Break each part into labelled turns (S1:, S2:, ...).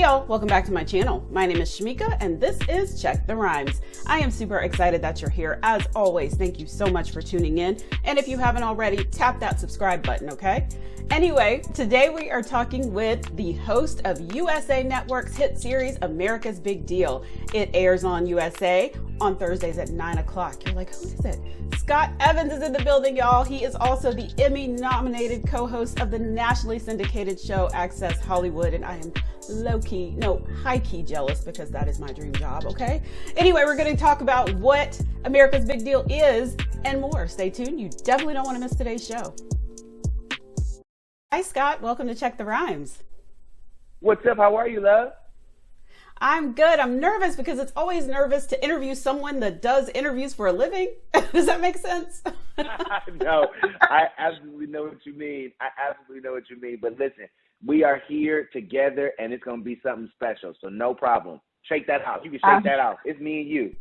S1: y'all, welcome back to my channel. My name is Shamika and this is Check the Rhymes. I am super excited that you're here. As always, thank you so much for tuning in. And if you haven't already, tap that subscribe button, okay? Anyway, today we are talking with the host of USA Network's hit series, America's Big Deal. It airs on USA on Thursdays at 9 o'clock. You're like, who is it? Scott Evans is in the building, y'all. He is also the Emmy-nominated co-host of the nationally syndicated show Access Hollywood, and I am high-key jealous because that is my dream job, okay? Anyway, we're going to talk about what America's Big Deal is and more. Stay tuned. You definitely don't want to miss today's show. Hi, Scott. Welcome to Check the Rhymes.
S2: What's up? How are you, love?
S1: I'm good. I'm nervous because it's always nervous to interview someone that does interviews for a living. Does that make sense?
S2: No, I absolutely know what you mean. But listen, we are here together, and it's going to be something special. So no problem. Shake that out. You can shake that out. It's me and you.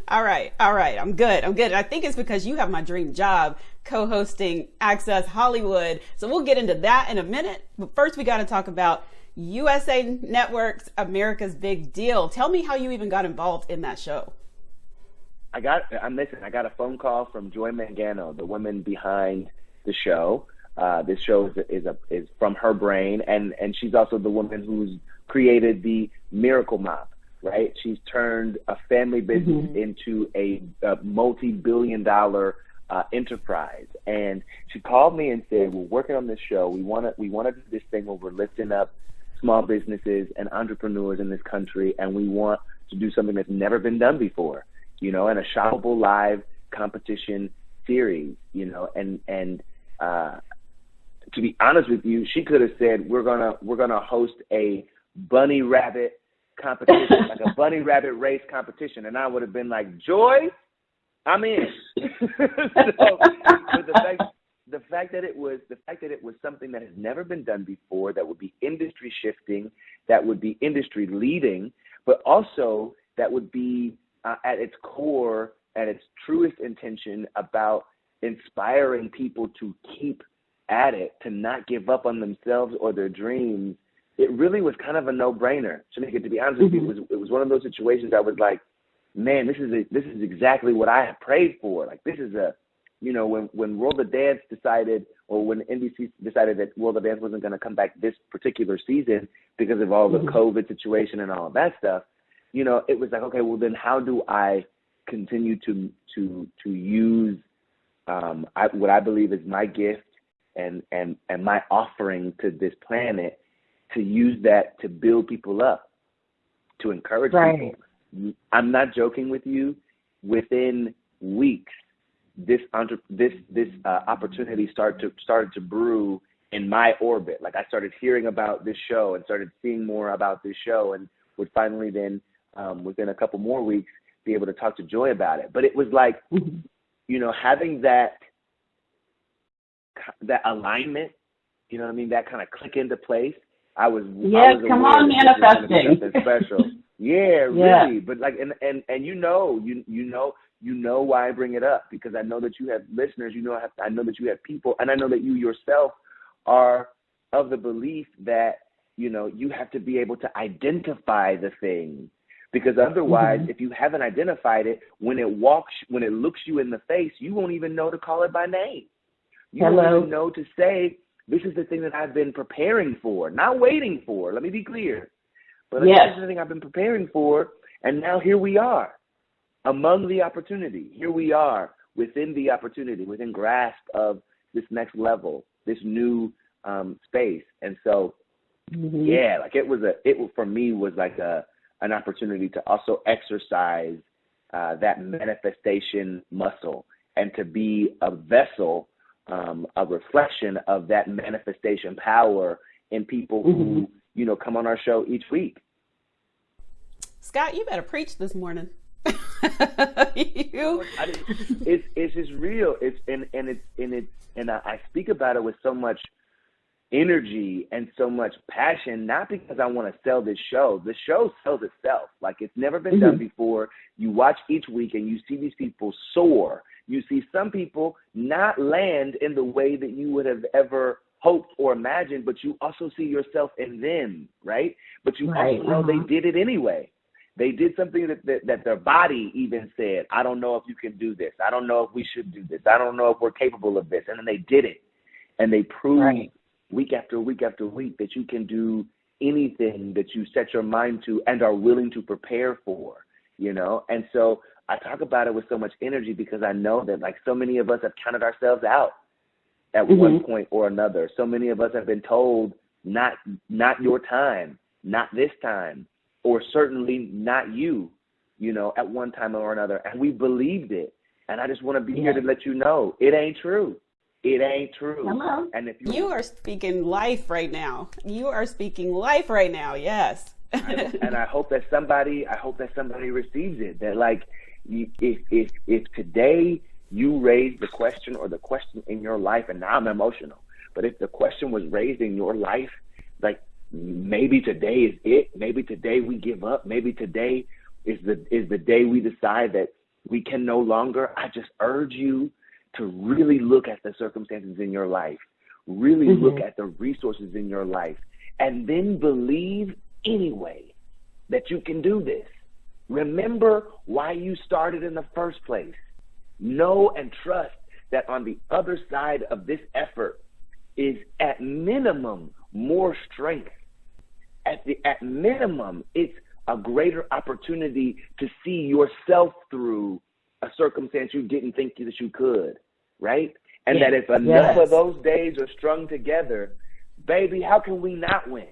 S1: All right. I'm good. I think it's because you have my dream job, co-hosting Access Hollywood. So we'll get into that in a minute. But first, we got to talk about USA Network's America's Big Deal. Tell me how you even got involved in that show.
S2: I got a phone call from Joy Mangano, the woman behind the show. This show is from her brain, and she's also the woman who's created the Miracle Mop, right? She's turned a family business into a multi-billion-dollar enterprise. And she called me and said, "We're working on this show. We want to do this thing where we're lifting up small businesses and entrepreneurs in this country, and we want to do something that's never been done before, in a shoppable live competition series, and to be honest with you, she could have said, we're gonna host a bunny rabbit competition, like a bunny rabbit race competition, and I would have been like, Joy, I'm in." So the fact that it was something that has never been done before, that would be industry shifting, that would be industry leading, but also that would be at its core, at its truest intention, about inspiring people to keep at it, to not give up on themselves or their dreams. It really was kind of a no-brainer. Shamika, to be honest with you, it was one of those situations I was like, man, this is exactly what I had prayed for. Like, this is when World of Dance decided, or when NBC decided that World of Dance wasn't going to come back this particular season because of all the COVID situation and all of that stuff, it was like, okay, well then how do I continue to use what I believe is my gift and my offering to this planet, to use that to build people up, to encourage people. I'm not joking with you. Within weeks, this opportunity started to brew in my orbit. Like, I started hearing about this show and started seeing more about this show, and would finally then, within a couple more weeks, be able to talk to Joy about it. But it was like, having that alignment, that kind of click into place. I was
S3: come on, manifesting.
S2: Something special. Yeah, really. But like, and you know why I bring it up, because I know that you have listeners. I know that you have people, and I know that you yourself are of the belief that you have to be able to identify the thing, because otherwise, if you haven't identified it, when it looks you in the face, you won't even know to call it by name. You won't even know to say, this is the thing that I've been preparing for, not waiting for. Let me be clear. But this is the thing I've been preparing for, and now here we are, among the opportunity. Here we are within the opportunity, within grasp of this next level, this new space. And so, it for me was like an opportunity to also exercise that manifestation muscle, and to be a vessel, a reflection of that manifestation power in people who, come on our show each week.
S1: Scott, you better preach this morning.
S2: It's just real. I speak about it with so much energy and so much passion, not because I want to sell this show. The show sells itself. Like, it's never been done before. You watch each week and you see these people soar. You see some people not land in the way that you would have ever hoped or imagined, but you also see yourself in them, right? But you also know they did it anyway. They did something that their body even said, I don't know if you can do this. I don't know if we should do this. I don't know if we're capable of this. And then they did it. And they proved week after week after week that you can do anything that you set your mind to and are willing to prepare for, you know? And so I talk about it with so much energy because I know that, like, so many of us have counted ourselves out at one point or another. So many of us have been told, not your time, not this time, or certainly not you, you know, at one time or another. And we believed it. And I just want to be here to let you know it ain't true. It ain't true.
S3: Hello.
S2: And if
S1: you are speaking life right now. You are speaking life right now. Yes.
S2: And I hope that somebody receives it. That, like, if today you raise the question or the question in your life, and now I'm emotional, but if the question was raised in your life, like, maybe today is it. Maybe today we give up. Maybe today is the day we decide that we can no longer. I just urge you to really look at the circumstances in your life, really look at the resources in your life, and then believe anyway that you can do this. Remember why you started in the first place. Know and trust that on the other side of this effort is, at minimum, more strength. At minimum, it's a greater opportunity to see yourself through a circumstance you didn't think that you could, right? And that if enough of those days are strung together, baby, how can we not win?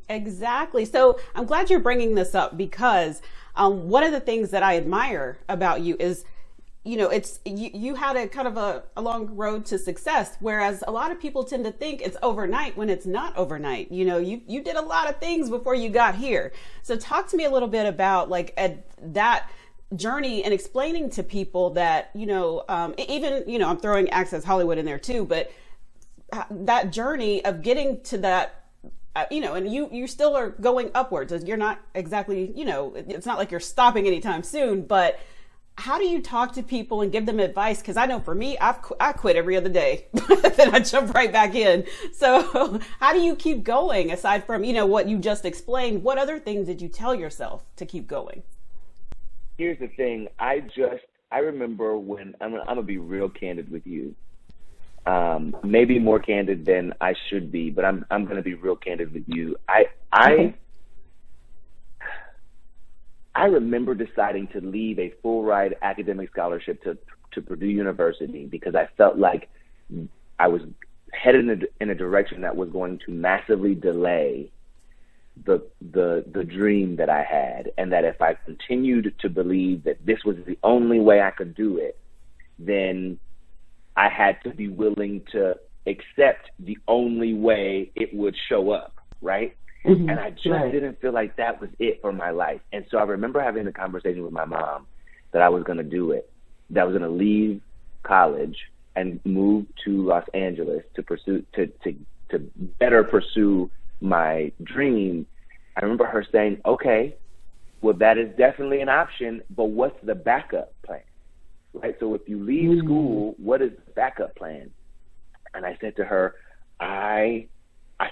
S1: Exactly. So I'm glad you're bringing this up because one of the things that I admire about you is, you know, it's you had a kind of a long road to success, whereas a lot of people tend to think it's overnight when it's not overnight. You know, you did a lot of things before you got here. So talk to me a little bit about, like, that journey and explaining to people that, you know, even, you know, I'm throwing Access Hollywood in there too, but that journey of getting to that, you know, and you still are going upwards. You're not exactly, you know, it's not like you're stopping anytime soon, but how do you talk to people and give them advice? Because I know for me, I quit every other day, then I jump right back in. So how do you keep going aside from, you know, what you just explained? What other things did you tell yourself to keep going?
S2: Here's the thing. I remember when, I'm gonna be real candid with you. Maybe more candid than I should be, but I'm gonna be real candid with you. I remember deciding to leave a full ride academic scholarship to Purdue University because I felt like I was headed in a direction that was going to massively delay the dream that I had, and that if I continued to believe that this was the only way I could do it, then I had to be willing to accept the only way it would show up, right? And I just didn't feel like that was it for my life. And so I remember having a conversation with my mom that I was going to do it, that I was going to leave college and move to Los Angeles to better pursue my dream. I remember her saying, okay, well, that is definitely an option, but what's the backup plan? Right? So if you leave school, what is the backup plan? And I said to her, I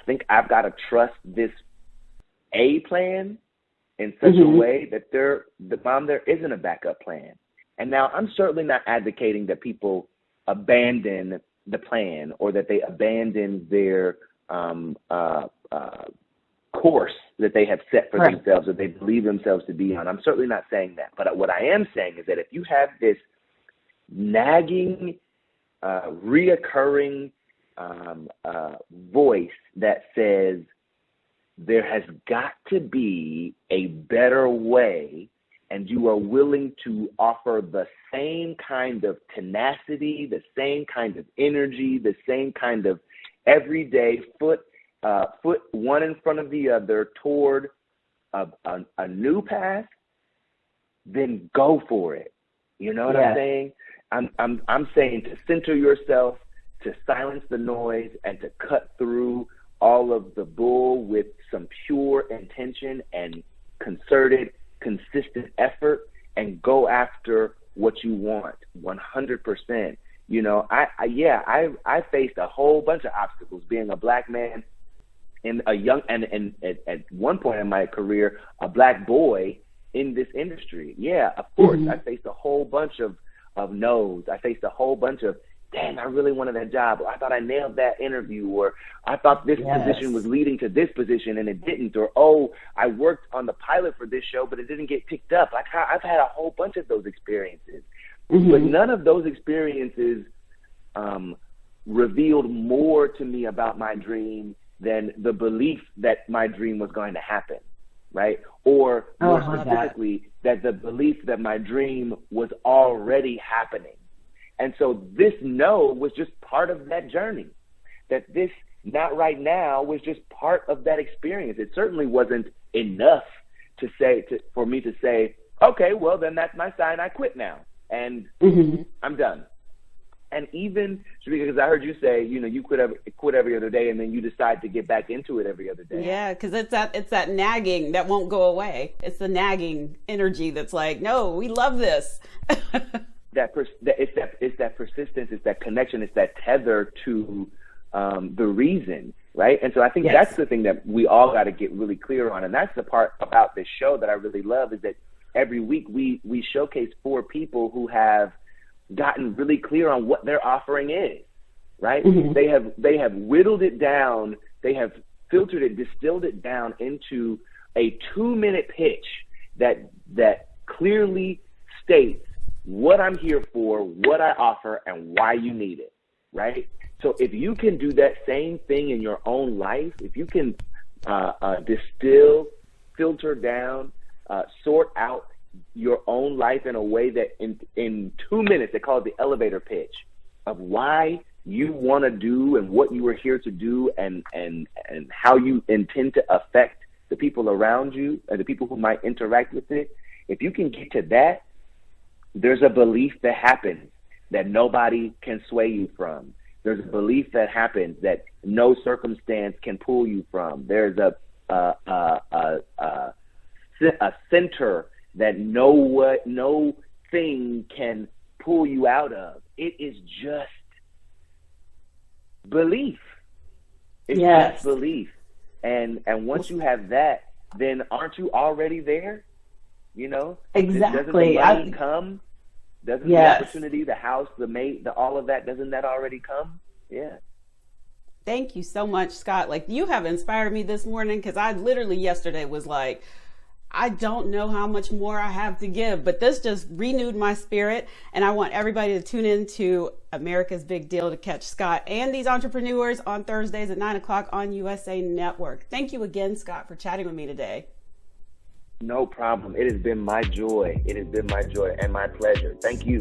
S2: think I've got to trust this A plan in such a way that there isn't a backup plan. And now I'm certainly not advocating that people abandon the plan or that they abandon their course that they have set for themselves or they believe themselves to be on. I'm certainly not saying that. But what I am saying is that if you have this nagging, reoccurring voice that says there has got to be a better way, and you are willing to offer the same kind of tenacity, the same kind of energy, the same kind of everyday foot one in front of the other toward a new path, then go for it. You know what I'm saying? I'm saying to center yourself, to silence the noise, and to cut through all of the bull with some pure intention and concerted, consistent effort, and go after what you want 100%. You know, I faced a whole bunch of obstacles being a black man and a young, and at one point in my career, a black boy in this industry. Yeah, of course, I faced a whole bunch of no's. I faced a whole bunch of, dang, I really wanted that job. Or I thought I nailed that interview. Or I thought this position was leading to this position and it didn't. Or, oh, I worked on the pilot for this show, but it didn't get picked up. Like, I've had a whole bunch of those experiences. But none of those experiences revealed more to me about my dream than the belief that my dream was going to happen, right? Or more specifically, that the belief that my dream was already happening. And so this no was just part of that journey, that this not right now was just part of that experience. It certainly wasn't enough to say, for me to say, okay, well, then that's my sign, I quit now, and I'm done. And even because I heard you say, you know, you quit every other day, and then you decide to get back into it every other day.
S1: Yeah, because it's that nagging that won't go away. It's the nagging energy that's like, no, we love this. It's that persistence, it's that connection, it's that tether to the reason, right? And so I think that's the thing that we all got to get really clear on, and that's the part about this show that I really love, is that every week we showcase 4 people who have gotten really clear on what their offering is, right? They have whittled it down, they have filtered it, distilled it down into a 2-minute pitch that clearly states what I'm here for, what I offer, and why you need it, right? So if you can do that same thing in your own life, if you can distill, filter down, sort out your own life in a way that in 2 minutes, they call it the elevator pitch of why you want to do and what you are here to do, and how you intend to affect the people around you and the people who might interact with it. If you can get to that, there's a belief that happens that nobody can sway you from. There's a belief that happens that no circumstance can pull you from. There's a center that no thing can pull you out of. It is just belief. It's just belief. And once you have that, then aren't you already there? You know?
S3: Exactly.
S2: Doesn't the money come? Doesn't the opportunity, the house, the mate, all of that, doesn't that already come? Yeah.
S1: Thank you so much, Scott. Like, you have inspired me this morning, because I literally yesterday was like, I don't know how much more I have to give, but this just renewed my spirit. And I want everybody to tune in to America's Big Deal to catch Scott and these entrepreneurs on Thursdays at 9 o'clock on USA Network. Thank you again, Scott, for chatting with me today.
S2: No problem. It has been my joy. It has been my joy and my pleasure. Thank you.